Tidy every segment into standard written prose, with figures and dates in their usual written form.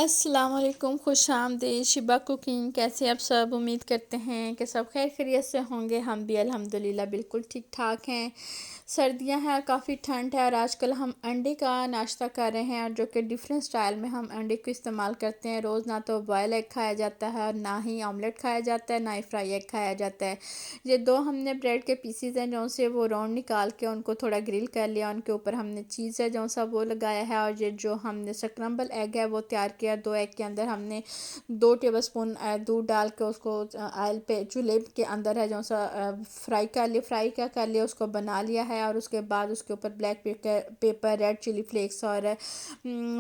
अस्सलाम वालेकुम, खुशामदीद। Shiba cooking, कैसे आप सब? उम्मीद करते हैं कि सब खैर खैरियत से होंगे। हम भी अल्हम्दुलिल्लाह बिल्कुल ठीक ठाक हैं। सर्दियां हैं, काफ़ी ठंड है और आजकल हम अंडे का नाश्ता कर रहे हैं और जो कि डिफरेंट स्टाइल में हम अंडे को इस्तेमाल करते हैं। रोज़ ना तो बॉयल एग खाया जाता है और ना ही ऑमलेट खाया जाता है, ना ही फ्राई एग खाया जाता है। ये दो हमने ब्रेड के पीसीज हैं जो से वो राउंड निकाल के उनको थोड़ा ग्रिल कर लिया, उनके ऊपर हमने चीज़ है जो सा वो लगाया है और ये जो हमने स्क्रम्बल एग है वो तैयार किया। 2 एग के अंदर हमने 2 टेबलस्पून दूध डाल के उसको ऑयल पे चूल्हे के अंदर है जो सा फ्राई कर लिया, कर लिया, उसको बना लिया है और उसके बाद उसके ऊपर black pepper, red chilli flakes और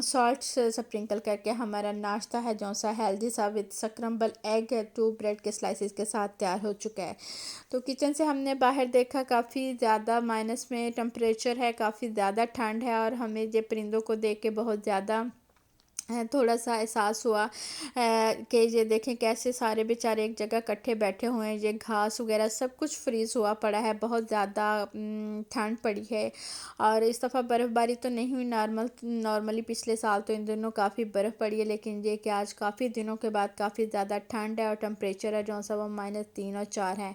सॉल्ट स्प्रिंकल करके हमारा नाश्ता है जो सा हेल्दी सा विद स्क्रम्बल एग 2 ब्रेड के स्लाइसेस के साथ तैयार हो चुका है। तो किचन से हमने बाहर देखा, काफ़ी ज़्यादा माइनस में टेम्परेचर है, काफ़ी ज़्यादा ठंड है और हमें ये परिंदों को देख के बहुत ज़्यादा थोड़ा सा एहसास हुआ कि ये देखें कैसे सारे बेचारे एक जगह इकट्ठे बैठे हुए हैं। ये घास वगैरह सब कुछ फ्रीज़ हुआ पड़ा है, बहुत ज़्यादा ठंड पड़ी है। और इस दफ़ा बर्फ़बारी तो नहीं हुई, नॉर्मली पिछले साल तो इन दिनों काफ़ी बर्फ़ पड़ी है, लेकिन ये कि आज काफ़ी दिनों के बाद काफ़ी ज़्यादा ठंड है और टेम्परेचर है जो सा वो -3 और 4 है।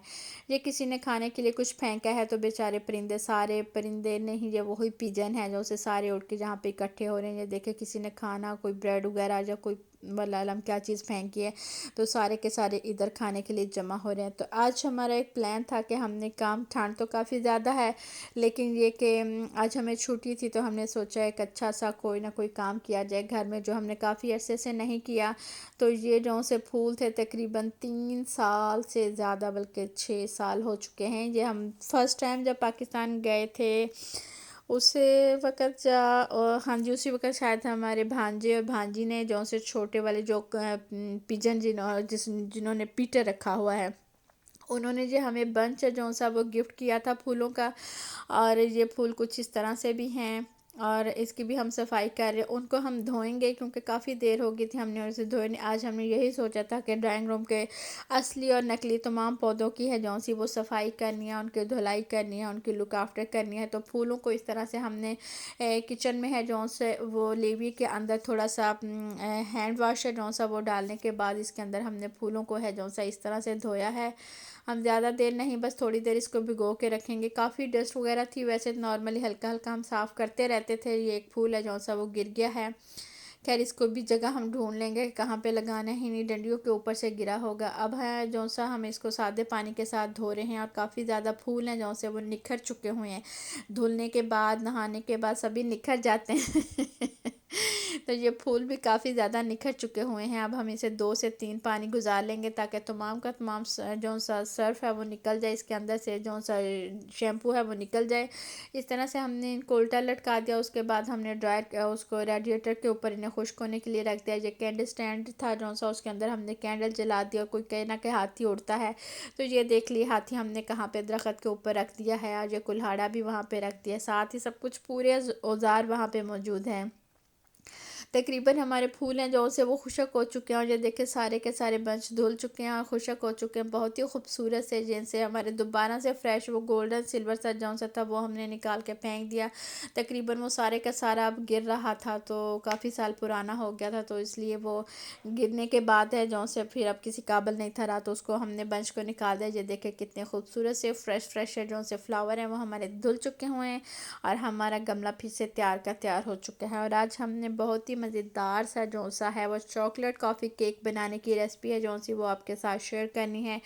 ये किसी ने खाने के लिए कुछ फेंका है तो बेचारे परिंदे, सारे परिंदे नहीं, ये वही पिजन है जो से सारे उठ के जहाँ पे इकट्ठे हो रहे हैं। ये देखे किसी ने खाना, कोई ब्रेड वगैरह या कोई वल्लाह क्या चीज़ फेंकी है, तो सारे के सारे इधर खाने के लिए जमा हो रहे हैं। तो आज हमारा एक प्लान था कि हमने काम, ठंड तो काफ़ी ज़्यादा है लेकिन ये कि आज हमें छुट्टी थी तो हमने सोचा एक अच्छा सा कोई ना कोई काम किया जाए घर में, जो हमने काफ़ी अरसे से नहीं किया। तो ये जो से फूल थे तकरीबन 3 साल से ज़्यादा, बल्कि 6 साल हो चुके हैं। ये हम फर्स्ट टाइम जब पाकिस्तान गए थे उसे वक़्त हाँ जी, उसी वक़्त शायद हमारे भांजे और भांजी ने जो से छोटे वाले जो पिजन जिन्होंने पीटर रखा हुआ है, उन्होंने जो हमें बंच जो सा वो गिफ्ट किया था फूलों का। और ये फूल कुछ इस तरह से भी हैं और इसकी भी हम सफाई कर रहे हैं। उनको हम धोएंगे क्योंकि काफ़ी देर हो गई थी हमने उसे धोए नहीं। आज हमने यही सोचा था कि ड्राइंग रूम के असली और नकली तमाम पौधों की है जो सी वो सफाई करनी है, उनकी धुलाई करनी है, उनकी लुक आफ्टर करनी है। तो फूलों को इस तरह से हमने किचन में है जो से वो लेवी के अंदर थोड़ा सा हैंड वाश है जो सा वो डालने के बाद इसके अंदर हमने फूलों को है जो सा इस तरह से धोया है। हम ज़्यादा देर नहीं, बस थोड़ी देर इसको भिगो के रखेंगे। काफ़ी डस्ट वगैरह थी, वैसे नॉर्मली हल्का हल्का हम साफ़ करते रहते थे। ये एक फूल है जो सा वो गिर गया है, खैर इसको भी जगह हम ढूंढ लेंगे कहाँ पे लगाना है, इन्हीं डंडियों के ऊपर से गिरा होगा। अब है जो सा हम इसको सादे पानी के साथ धो रहे हैं और काफ़ी ज़्यादा फूल हैं जो से वो निखर चुके हुए हैं। धुलने के बाद, नहाने के बाद सभी निखर जाते हैं तो ये फूल भी काफ़ी ज़्यादा निखर चुके हुए हैं। अब हम इसे 2 से 3 पानी गुजार लेंगे ताकि तमाम का तमाम जो सा सर्फ है वो निकल जाए, इसके अंदर से जो सा शैम्पू है वो निकल जाए। इस तरह से हमने इनको उल्टा लटका दिया। उसके बाद हमने ड्रायर उसको रेडिएटर के ऊपर इन्हें खुश्क होने के लिए रख दिया। ये कैंडल स्टैंड था जो सा, उसके अंदर हमने कैंडल जला दिया। कोई कहे ना कि हाथी उड़ता है, तो ये देख लिए हाथी हमने कहाँ पे दरख्त के ऊपर रख दिया है और ये कुल्हाड़ा भी वहाँ पे रख दिया। साथ ही सब कुछ पूरे औजार वहाँ पे मौजूद हैं। तकरीबन हमारे फूल हैं जो से वो खुशक हो चुके हैं और ये देखे सारे के सारे बंच धुल चुके हैं और खुशक हो चुके हैं। बहुत ही खूबसूरत से जिनसे हमारे दोबारा से फ्रेश वो गोल्डन सिल्वर सा जो सा था वो हमने निकाल के फेंक दिया। तकरीबन वो सारे का सारा अब गिर रहा था, तो काफ़ी साल पुराना हो गया था, तो इसलिए वो गिरने के बाद है जो से फिर अब किसी काबिल नहीं था रहा, तो उसको हमने बंच को निकाल दिया। ये देखे कितने खूबसूरत से फ्रेश है जो से फ्लावर हैं वो हमारे धुल चुके हुए हैं और हमारा गमला फिर से तैयार हो चुका है। और आज हमने बहुत ही मज़ेदार सा जो सा है वो चॉकलेट कॉफ़ी केक बनाने की रेसिपी है जो सी वो आपके साथ शेयर करनी है,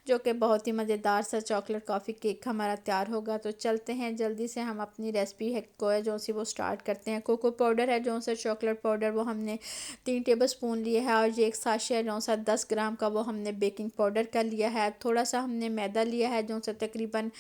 जो कि बहुत ही मज़ेदार सा चॉकलेट कॉफ़ी केक हमारा तैयार होगा। तो चलते हैं जल्दी से हम अपनी रेसिपी है को है जो सी वो स्टार्ट करते हैं। कोको पाउडर है जो सा, चॉकलेट पाउडर वो हमने 3 टेबल स्पून लिए है और ये एक साशे है जो सा 10 ग्राम का वो हमने बेकिंग पाउडर का लिया है। थोड़ा सा हमने मैदा लिया है जो सा तकरीबन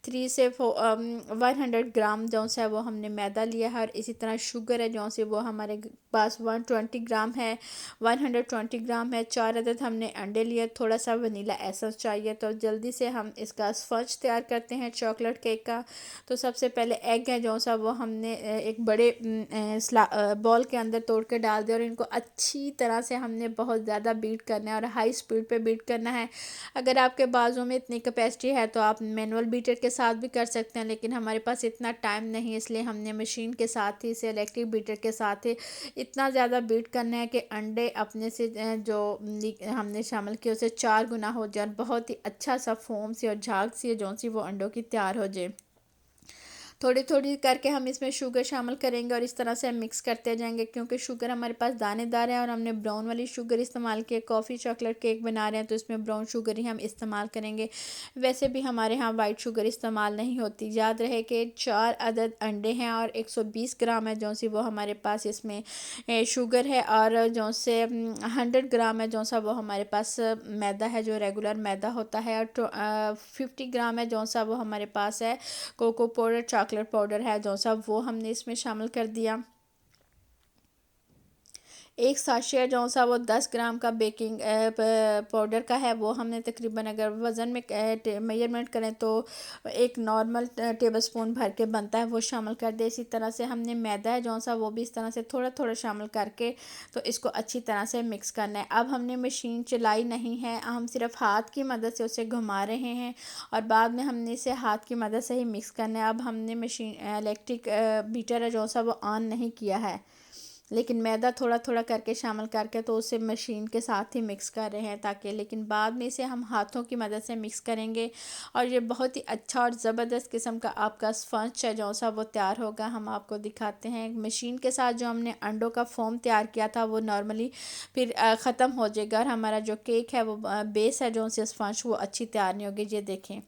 3 से 100 ग्राम जो सा वो हमने मैदा लिया है। और इसी तरह शुगर है जो सी वो हमारे पास 120 ग्राम है, 120 ग्राम है। 4 अदद हमने अंडे लिए, थोड़ा सा वनीला एसेंस चाहिए। तो जल्दी से हम इसका स्पंज तैयार करते हैं चॉकलेट केक का। तो सबसे पहले एग है जो सा वो हमने एक बड़े बॉल के अंदर तोड़ के डाल दिया और इनको अच्छी तरह से हमने बहुत ज़्यादा बीट करना है और हाई स्पीड पे बीट करना है। अगर आपके बाजू में इतनी कैपेसिटी है तो आप मैनुअल बीटर के साथ भी कर सकते हैं, लेकिन हमारे पास इतना टाइम नहीं, इसलिए हमने मशीन के साथ ही इसे इलेक्ट्रिक बीटर के साथ ही इतना ज़्यादा बीट करना है कि अंडे अपने से जो हमने शामिल किए उसे 4 गुना हो जाए और बहुत ही अच्छा सा फोम सी और झाग सी जो सी वो अंडों की तैयार हो जाए। थोड़ी थोड़ी करके हम इसमें शुगर शामिल करेंगे और इस तरह से हम मिक्स करते जाएंगे, क्योंकि शुगर हमारे पास दानेदार है और हमने ब्राउन वाली शुगर इस्तेमाल की है। कॉफ़ी चॉकलेट केक बना रहे हैं तो इसमें ब्राउन शुगर ही हम इस्तेमाल करेंगे। वैसे भी हमारे यहाँ वाइट शुगर इस्तेमाल नहीं होती। याद रहे कि 4 अदद अंडे हैं और 120 ग्राम है जो सी वो हमारे पास इसमें शुगर है, और जो से 100 ग्राम है जो सा वो हमारे पास मैदा है जो रेगुलर मैदा होता है, और 50 ग्राम है जो सा वो हमारे पास है कोको पाउडर, चॉकलेट पाउडर है जो सा वो हमने इसमें शामिल कर दिया। एक साशे जो सा वो 10 ग्राम का बेकिंग पाउडर का है, वो हमने तकरीबन अगर वज़न में मेजरमेंट करें तो एक नॉर्मल टेबल स्पून भर के बनता है, वो शामिल कर दे। इसी तरह से हमने मैदा है जो सा वो भी इस तरह से थोड़ा थोड़ा शामिल करके तो इसको अच्छी तरह से मिक्स करना है। अब हमने मशीन चलाई नहीं है, हम सिर्फ हाथ की मदद से उसे घुमा रहे हैं और बाद में हमने इसे हाथ की मदद से ही मिक्स करना है। अब हमने मशीन इलेक्ट्रिक बीटर है जो सा वो ऑन नहीं किया है, लेकिन मैदा थोड़ा थोड़ा करके शामिल करके तो उसे मशीन के साथ ही मिक्स कर रहे हैं, ताकि लेकिन बाद में इसे हम हाथों की मदद से मिक्स करेंगे और ये बहुत ही अच्छा और ज़बरदस्त किस्म का आपका स्पंज है जो सा वो तैयार होगा। हम आपको दिखाते हैं मशीन के साथ जो हमने अंडों का फोम तैयार किया था वो नॉर्मली फिर ख़त्म हो जाएगा और हमारा जो केक है वो बेस है जो से स्पंज वो अच्छी तैयार नहीं होगी। ये देखें,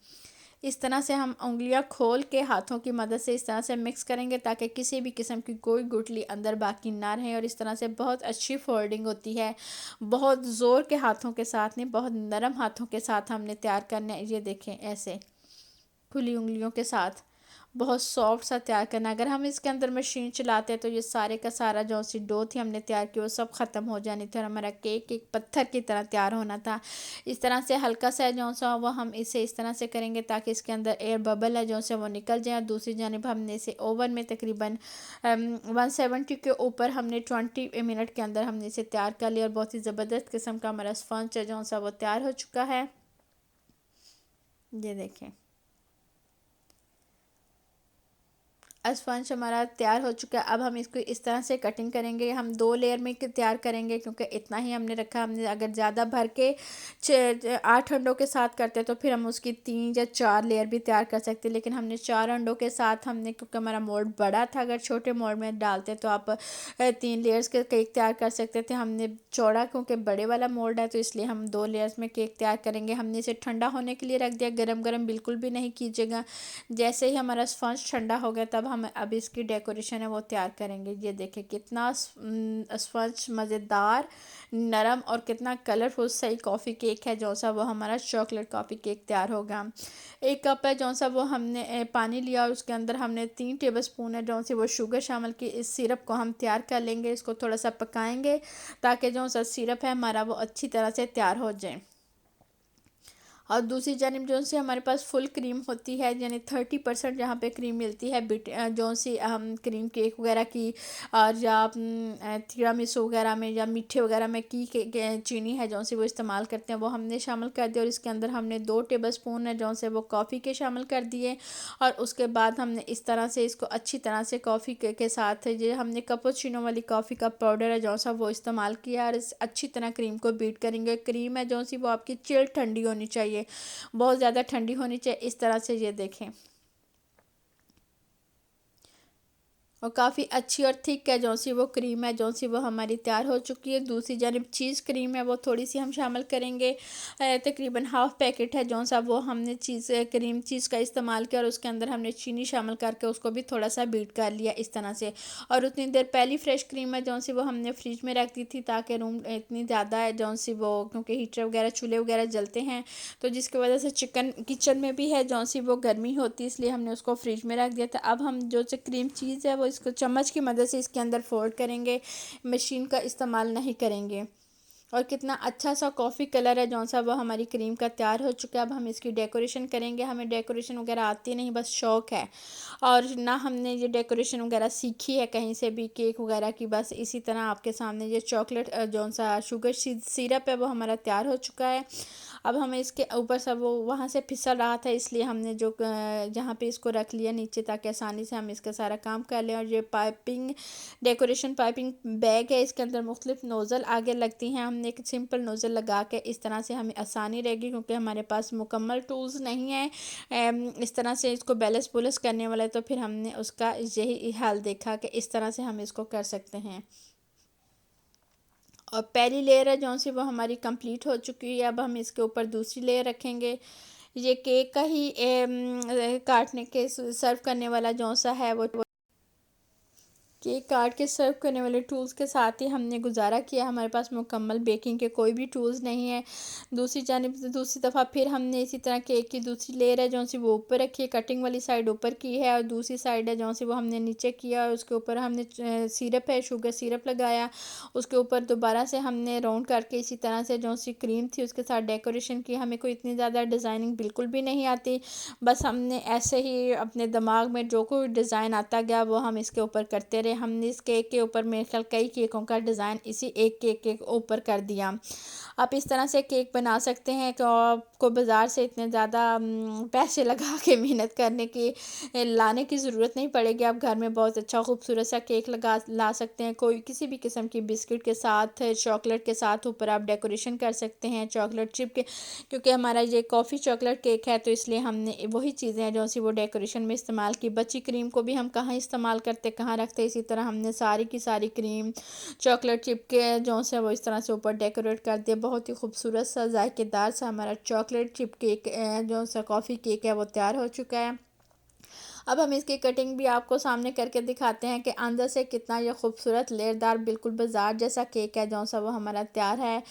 इस तरह से हम उंगलियां खोल के हाथों की मदद से इस तरह से मिक्स करेंगे ताकि किसी भी किस्म की कोई गुठली अंदर बाकी ना रहे, और इस तरह से बहुत अच्छी फोल्डिंग होती है। बहुत ज़ोर के हाथों के साथ नहीं, बहुत नरम हाथों के साथ हमने तैयार करना है। ये देखें, ऐसे खुली उंगलियों के साथ बहुत सॉफ्ट सा तैयार करना। अगर हम इसके अंदर मशीन चलाते हैं तो ये सारे का सारा जो सी डो थी हमने तैयार की वो सब ख़त्म हो जानी थी और हमारा केक एक पत्थर की तरह तैयार होना था। इस तरह से हल्का सा जो सा वो हम इसे इस तरह से करेंगे ताकि इसके अंदर एयर बबल है जो से वो निकल जाए। और दूसरी जानिब हमने इसे ओवन में तकरीबन 170 के ऊपर हमने 20 मिनट के अंदर हमने इसे तैयार कर लिया और बहुत ही ज़बरदस्त किस्म का हमारा स्पंज है जो सा वो तैयार हो चुका है। ये देखें, स्पंज हमारा तैयार हो चुका है। अब हम इसको इस तरह से कटिंग करेंगे। हम 2 लेयर में तैयार करेंगे क्योंकि इतना ही हमने रखा। हमने अगर ज़्यादा भर के 8 अंडों के साथ करते तो फिर हम उसकी 3 या 4 लेयर भी तैयार कर सकते, लेकिन हमने 4 अंडों के साथ हमने, क्योंकि हमारा मोल्ड बड़ा था, अगर छोटे मोल्ड में डालते तो आप 3 लेयर्स के केक तैयार कर सकते थे। हमने चौड़ा क्योंकि बड़े वाला मोल्ड है तो इसलिए हम 2 लेयर्स में केक तैयार करेंगे। हमने इसे ठंडा होने के लिए रख दिया, गरम गरम बिल्कुल भी नहीं कीजिएगा। जैसे ही हमारा स्पंज ठंडा हो गया तब हम अब इसकी डेकोरेशन है वो तैयार करेंगे। ये देखें कितना स्पंज मज़ेदार, नरम और कितना कलरफुल सही कॉफ़ी केक है जो सा वो हमारा चॉकलेट कॉफ़ी केक तैयार होगा। 1 कप है जो सा वो हमने पानी लिया और उसके अंदर हमने 3 टेबल स्पून है जो सी वो शुगर शामिल की। इस सिरप को हम तैयार कर लेंगे, इसको थोड़ा सा पकाएंगे ताकि जो सा सिरप है हमारा वो अच्छी तरह से तैयार हो जाए। और दूसरी जानिब जो सी हमारे पास फुल क्रीम होती है, यानी 30% जहाँ पे क्रीम मिलती है जो सी हम क्रीम केक वगैरह की और या तिरामिसू वगैरह में या मीठे वगैरह में की चीनी है जो सी वो इस्तेमाल करते हैं, वो हमने शामिल कर दिया। और इसके अंदर हमने 2 टेबल स्पून है जो से वो कॉफ़ी के शामिल कर दिए। और उसके बाद हमने इस तरह से इसको अच्छी तरह से कॉफ़ी के साथ ये हमने कैपुचिनो वाली कॉफ़ी का पाउडर है जो सा वो इस्तेमाल किया और इस अच्छी तरह क्रीम को बीट करेंगे। क्रीम है जो सी वो आपकी चिल्ड ठंडी होनी चाहिए, बहुत ज़्यादा ठंडी होनी चाहिए। इस तरह से ये देखें, और काफ़ी अच्छी और थिक है जो सी वो क्रीम है जो सी वो हमारी तैयार हो चुकी है। दूसरी जानब चीज़ क्रीम है वो थोड़ी सी हम शामिल करेंगे। तकरीबन हाफ़ पैकेट है जो सा वो हमने क्रीम चीज़ का इस्तेमाल किया और उसके अंदर हमने चीनी शामिल करके उसको भी थोड़ा सा बीट कर लिया इस तरह से। और उतनी देर पहली फ्रेश क्रीम है जो सी वो हमने फ्रिज में रख दी थी ताकि रूम इतनी ज़्यादा है जो सी वो, क्योंकि हीटर वगैरह चूल्हे वगैरह जलते हैं तो जिसकी वजह से चिकन किचन में भी है जो सी वो गर्मी होती है, इसलिए हमने उसको फ्रिज में रख दिया था। अब हम जो से क्रीम चीज़ है वो इसको चम्मच की मदद से इसके अंदर फोल्ड करेंगे, मशीन का इस्तेमाल नहीं करेंगे। और कितना अच्छा सा कॉफ़ी कलर है जौन सा वो हमारी क्रीम का तैयार हो चुका है। अब हम इसकी डेकोरेशन करेंगे। हमें डेकोरेशन वगैरह आती नहीं, बस शौक़ है और ना हमने ये डेकोरेशन वगैरह सीखी है कहीं से भी केक वगैरह की। बस इसी तरह आपके सामने ये चॉकलेट जौन सा शुगर सिरप है वो हमारा तैयार हो चुका है अब हमें इसके ऊपर सब वो वहाँ से फिसल रहा था, इसलिए हमने जो जहाँ पे इसको रख लिया नीचे, ताकि आसानी से हम इसका सारा काम कर लें। और ये पाइपिंग डेकोरेशन पाइपिंग बैग है, इसके अंदर मुख्तलिफ नोज़ल आगे लगती हैं। हमने एक सिंपल नोज़ल लगा के इस तरह से हमें आसानी रहेगी, क्योंकि हमारे पास मुकम्मल टूल्स नहीं है इस तरह से इसको बैलेंस पुलिस करने वाला है। तो फिर हमने उसका यही हाल देखा कि इस तरह से हम इसको कर सकते हैं। और पहली लेयर है जौन सी वो हमारी कंप्लीट हो चुकी है। अब हम इसके ऊपर दूसरी लेयर रखेंगे। ये केक का ही काटने के सर्व करने वाला जौन सा है वो केक काट के सर्व करने वाले टूल्स के साथ ही हमने गुजारा किया। हमारे पास मुकम्मल बेकिंग के कोई भी टूल्स नहीं है। दूसरी जानिब से दूसरी दफ़ा फिर हमने इसी तरह केक की दूसरी लेयर है जौन सी वो ऊपर रखी है, कटिंग वाली साइड ऊपर की है और दूसरी साइड है जौन सी वो हमने नीचे किया। और उसके ऊपर हमने सिरप है, शुगर सिरप लगाया। उसके ऊपर दोबारा से हमने राउंड करके इसी तरह से जौन सी क्रीम थी उसके साथ डेकोरेशन की। हमें कोई इतनी ज़्यादा डिज़ाइनिंग बिल्कुल भी नहीं आती, बस हमने ऐसे ही अपने दिमाग में जो कोई डिज़ाइन आता गया वो हम इसके ऊपर करते रहे। हमने इस केक के ऊपर मेरे ख्याल कई केकों का डिज़ाइन इसी एक केक के ऊपर कर दिया। आप इस तरह से केक बना सकते हैं कि आपको बाज़ार से इतने ज़्यादा पैसे लगा के मेहनत करने की लाने की ज़रूरत नहीं पड़ेगी। आप घर में बहुत अच्छा खूबसूरत सा केक ला सकते हैं। कोई किसी भी किस्म की बिस्किट के साथ, चॉकलेट के साथ ऊपर आप डेकोरेशन कर सकते हैं, चॉकलेट चिप के, क्योंकि हमारा ये कॉफ़ी चॉकलेट केक है तो इसलिए हमने वही चीज़ें हैं जो सी वो डेकोरेशन में इस्तेमाल की। बची क्रीम को भी हम कहाँ इस्तेमाल करते, कहाँ रखते, इसी तरह हमने सारी की सारी क्रीम चॉकलेट चिप के जो से वो इस तरह से ऊपर डेकोरेट कर दिया। बहुत ही खूबसूरत सा जायकेदार सा हमारा चॉकलेट चिप केक जो सा कॉफ़ी केक है वो तैयार हो चुका है। अब हम इसकी कटिंग भी आपको सामने करके दिखाते हैं कि अंदर से कितना ये खूबसूरत लेयरदार बिल्कुल बाजार जैसा केक है जो सा वो हमारा तैयार है।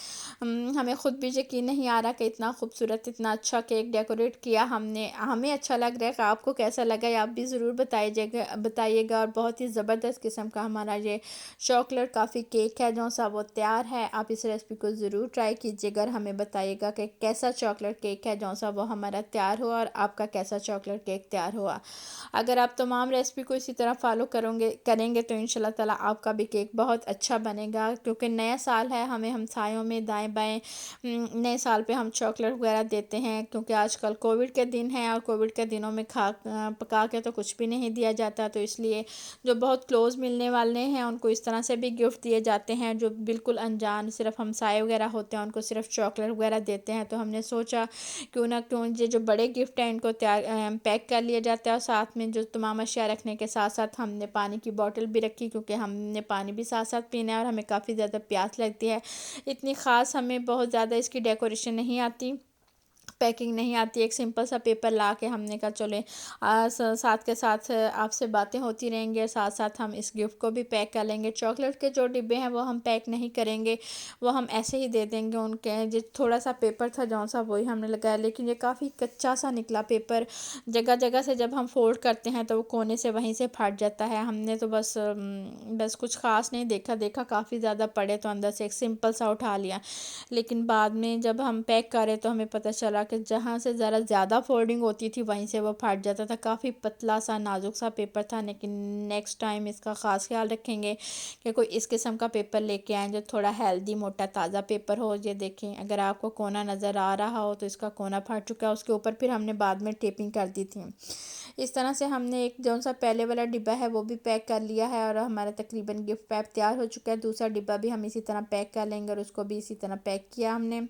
हमें ख़ुद भी यकीन नहीं आ रहा कि इतना खूबसूरत इतना अच्छा केक डेकोरेट किया हमने। हमें अच्छा लग रहा है कि आपको कैसा लगा है आप भी ज़रूर बताइएगा। और बहुत ही ज़बरदस्त किस्म का हमारा ये चॉकलेट काफ़ी केक है जो सा वो तैयार है। आप इस रेसिपी को ज़रूर ट्राई कीजिएगा और हमें बताइएगा कि कैसा चॉकलेट केक है जो सा वो हमारा तैयार हुआ और आपका कैसा चॉकलेट केक तैयार हुआ। अगर आप तमाम रेसिपी को इसी तरह फॉलो करेंगे तो इंशाल्लाह ताला आपका भी केक बहुत अच्छा बनेगा। क्योंकि नया साल है, हमें हमसायों में दाएं बाएं नए साल पे हम चॉकलेट वगैरह देते हैं, क्योंकि आजकल कोविड के दिन हैं और कोविड के दिनों में पका के तो कुछ भी नहीं दिया जाता। तो इसलिए जो बहुत क्लोज़ मिलने वाले हैं उनको इस तरह से भी गिफ्ट दिए जाते हैं। जो बिल्कुल अनजान सिर्फ हमसाए वगैरह होते हैं उनको सिर्फ चॉकलेट वगैरह देते हैं। तो हमने सोचा क्यों ना क्यों ये जो बड़े गिफ्ट हैं इनको तैयार पैक कर लिया जाता है। और साथ में जो तमाम अशिया रखने के साथ साथ हमने पानी की बोतल भी रखी, क्योंकि हमने पानी भी साथ साथ पीना है और हमें काफ़ी ज़्यादा प्यास लगती है। इतनी ख़ास हमें बहुत ज़्यादा इसकी डेकोरेशन नहीं आती, पैकिंग नहीं आती। एक सिंपल सा पेपर ला के हमने कहा चले साथ के साथ आपसे बातें होती रहेंगी और साथ साथ हम इस गिफ्ट को भी पैक कर लेंगे। चॉकलेट के जो डिब्बे हैं वो हम पैक नहीं करेंगे, वो हम ऐसे ही दे देंगे उनके। जो थोड़ा सा पेपर था जौन सा वही हमने लगाया, लेकिन ये काफ़ी कच्चा सा निकला पेपर। जगह जगह से जब हम फोल्ड करते हैं तो वो कोने से वहीं से फट जाता है। हमने तो बस कुछ ख़ास नहीं देखा काफ़ी ज़्यादा पड़े तो अंदर से एक सिंपल सा उठा लिया। लेकिन बाद में जब हम पैक करें तो हमें पता चला कि जहाँ से ज़रा ज़्यादा फोल्डिंग होती थी वहीं से वो फट जाता था। काफ़ी पतला सा नाजुक सा पेपर था। लेकिन नेक्स्ट टाइम इसका ख़ास ख्याल रखेंगे कि कोई इस किस्म का पेपर लेके आएँ जो थोड़ा हेल्दी मोटा ताज़ा पेपर हो। ये देखें, अगर आपको कोना नज़र आ रहा हो तो इसका कोना फट चुका है। उसके ऊपर फिर हमने बाद में टेपिंग कर दी थी। इस तरह से हमने एक जौन सा पहले वाला डिब्बा है वो भी पैक कर लिया है और हमारा तकरीबन गिफ्ट पैक तैयार हो चुका है। दूसरा डिब्बा भी हम इसी तरह पैक कर लेंगे और उसको भी इसी तरह पैक किया हमने।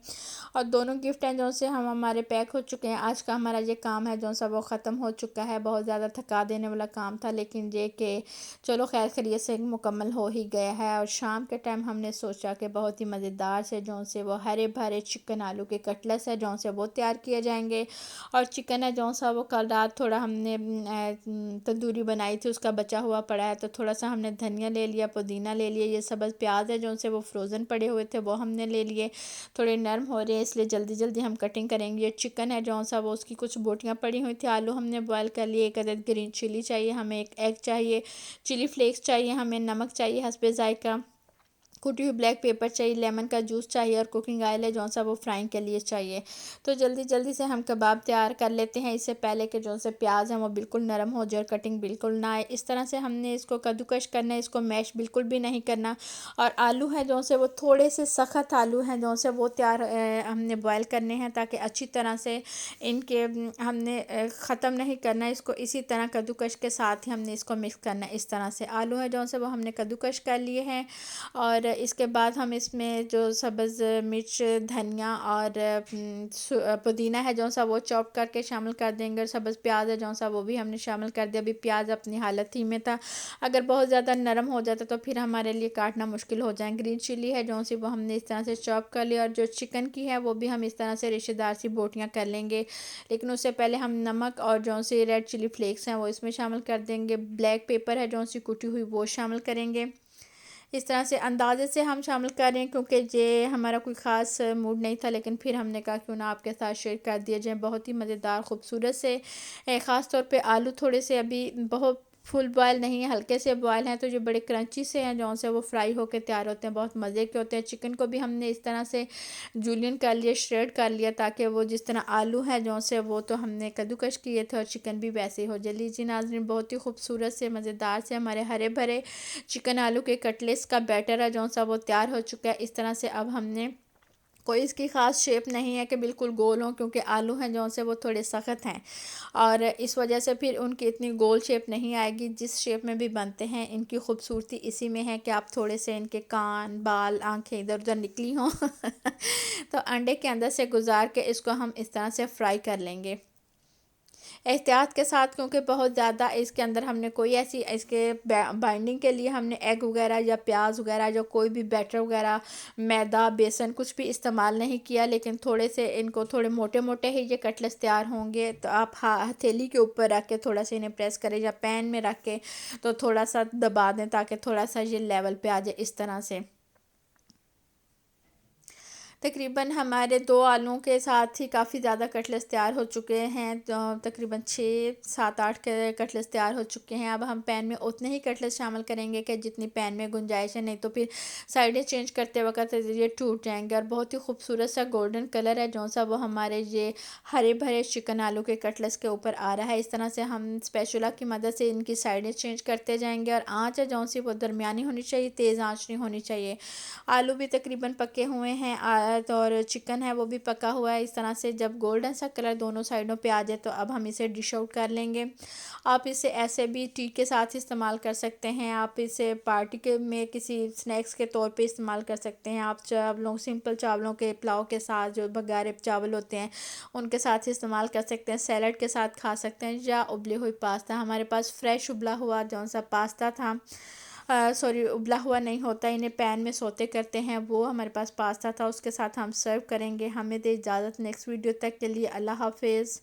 और दोनों गिफ्ट हैं जो से हम हमारे पैक हो चुके हैं। आज का हमारा ये काम है जो सा वो ख़त्म हो चुका है। बहुत ज़्यादा थका देने वाला काम था, लेकिन ये कि चलो खैर खैरियत से मुकम्मल हो ही गया है। और शाम के टाइम हमने सोचा कि बहुत ही मज़ेदार से जो से वो हरे भरे चिकन आलू के कटलेट्स है जो से वो तैयार किए जाएंगे। और चिकन है जो सा वो कल रात थोड़ा हमने तंदूरी बनाई थी, उसका बचा हुआ पड़ा है तो थोड़ा सा हमने धनिया ले लिया, पुदीना ले लिया, ये सब्ज़ प्याज है जो से वो फ्रोज़न पड़े हुए थे वो हमने ले लिए। थोड़े नरम हो रहे हैं इसलिए जल्दी जल्दी हम कटिंग करेंगे। चिकन है जो सा वो उसकी कुछ बोटियाँ पड़ी हुई थी। आलू हमने बॉयल कर लिए। एक अदद ग्रीन चिली चाहिए हमें, एक एग चाहिए, चिली फ्लेक्स चाहिए हमें, नमक चाहिए हस्बे ज़ायका, कुटी हुई ब्लैक पेपर चाहिए, लेमन का जूस चाहिए और कुकिंग ऑयल है जो सा वो फ्राइंग के लिए चाहिए। तो जल्दी जल्दी से हम कबाब तैयार कर लेते हैं, इससे पहले कि जो से प्याज हैं वो बिल्कुल नरम हो जाए और कटिंग बिल्कुल ना आए। इस तरह से हमने इसको कद्दूकश करना है, इसको मैश बिल्कुल भी नहीं करना। और आलू हैं जो से वो थोड़े से सख्त आलू हैं जो से वो तैयार हमने बॉयल करने हैं, ताकि अच्छी तरह से इनके हमने ख़त्म नहीं करना है इसको, इसी तरह कद्दूकश के साथ ही हमने इसको मिक्स करना है। इस तरह से आलू है जो से वो हमने कद्दूकश कर लिए हैं। और इसके बाद हम इसमें जो सब्ज़ मिर्च, धनिया और पुदीना है जो सा वो चॉप करके शामिल कर देंगे, और सब्ज़ प्याज है जो सा वो भी हमने शामिल कर दिया। अभी प्याज अपनी हालत ही में था, अगर बहुत ज़्यादा नरम हो जाता तो फिर हमारे लिए काटना मुश्किल हो जाए। ग्रीन चिली है जो सी वो हमने इस तरह से चॉप कर लिया, और जो चिकन की है वो भी हम इस तरह से रिश्तेदार सी बोटियाँ कर लेंगे। लेकिन उससे पहले हम नमक और जो सी रेड चिली फ्लेक्स हैं वो इसमें शामिल कर देंगे। ब्लैक पेपर है जो सी कुटी हुई वो शामिल करेंगे। इस तरह से अंदाज़े से हम शामिल कर रहे हैं, क्योंकि ये हमारा कोई ख़ास मूड नहीं था, लेकिन फिर हमने कहा क्यों ना आपके साथ शेयर कर दिया जाए। बहुत ही मज़ेदार खूबसूरत से ख़ास तौर पे आलू थोड़े से अभी बहुत फुल बॉयल नहीं है, हल्के से बॉयल हैं, तो जो बड़े क्रंची से हैं जो से वो फ्राई होकर तैयार होते हैं, बहुत मज़े के होते हैं। चिकन को भी हमने इस तरह से जूलियन कर लिया, श्रेड कर लिया, ताकि वो जिस तरह आलू हैं जो से वो तो हमने कद्दूकश किए थे और चिकन भी वैसे ही हो जाए। लीजिए नाज़रीन, बहुत ही खूबसूरत से मज़ेदार से हमारे हरे भरे चिकन आलू के कटलेट्स का बैटर है जो सा वो तैयार हो चुका है। इस तरह से अब हमने कोई इसकी ख़ास शेप नहीं है कि बिल्कुल गोल हो, क्योंकि आलू हैं जो से वो थोड़े सख्त हैं, और इस वजह से फिर उनकी इतनी गोल शेप नहीं आएगी। जिस शेप में भी बनते हैं इनकी खूबसूरती इसी में है कि आप थोड़े से इनके कान, बाल, आंखें इधर उधर निकली हों तो अंडे के अंदर से गुजार के इसको हम इस तरह से फ्राई कर लेंगे एहतियात के साथ, क्योंकि बहुत ज़्यादा इसके अंदर हमने कोई ऐसी इसके बाइंडिंग के लिए हमने एग वगैरह या प्याज वगैरह या कोई भी बैटर वगैरह, मैदा, बेसन कुछ भी इस्तेमाल नहीं किया। लेकिन थोड़े से इनको थोड़े मोटे मोटे ही ये कटलेट्स तैयार होंगे, तो आप हथेली के ऊपर रख के थोड़ा सा इन्हें प्रेस करें, या पैन में रख के तो थोड़ा सा दबा दें, ताकि थोड़ा सा ये लेवल पे आ जाए। इस तरह से तकरीबन हमारे 2 आलूओं के साथ ही काफ़ी ज़्यादा कटलेट्स तैयार हो चुके हैं, तो तकरीबन 6, 7, 8 के कटलेट्स तैयार हो चुके हैं। अब हम पैन में उतने ही कटलेट्स शामिल करेंगे कि जितनी पैन में गुंजाइश है, नहीं तो फिर साइडें चेंज करते वक्त ये टूट जाएंगे। और बहुत ही खूबसूरत सा गोल्डन कलर है जो सा वो हमारे ये हरे भरे चिकन आलू के कटलेट्स के ऊपर आ रहा है। इस तरह से हम स्पैचुला की मदद से इनकी साइडें चेंज करते जाएंगे, और आँच है जो सी वो दरमियानी होनी चाहिए, तेज़ आँच नहीं होनी चाहिए। आलू भी तकरीबन पके हुए हैं, और चिकन है वो भी पका हुआ है। इस तरह से जब गोल्डन सा कलर दोनों साइडों पे आ जाए तो अब हम इसे डिश आउट कर लेंगे। आप इसे ऐसे भी टी के साथ इस्तेमाल कर सकते हैं, आप इसे पार्टी के में किसी स्नैक्स के तौर पे इस्तेमाल कर सकते हैं। आप चावलों, सिंपल चावलों के पुलाव के साथ, जो बघारे चावल होते हैं उनके साथ इस्तेमाल कर सकते हैं, सैलड के साथ खा सकते हैं, या उबले हुई पास्ता। हमारे पास फ्रेश उबला हुआ जौन सा पास्ता था, सॉरी उबला हुआ नहीं होता, इन्हें पैन में सोते करते हैं, वो हमारे पास पास्ता था, उसके साथ हम सर्व करेंगे। हमें दे इजाज़त, नेक्स्ट वीडियो तक के लिए अल्लाह हाफिज़।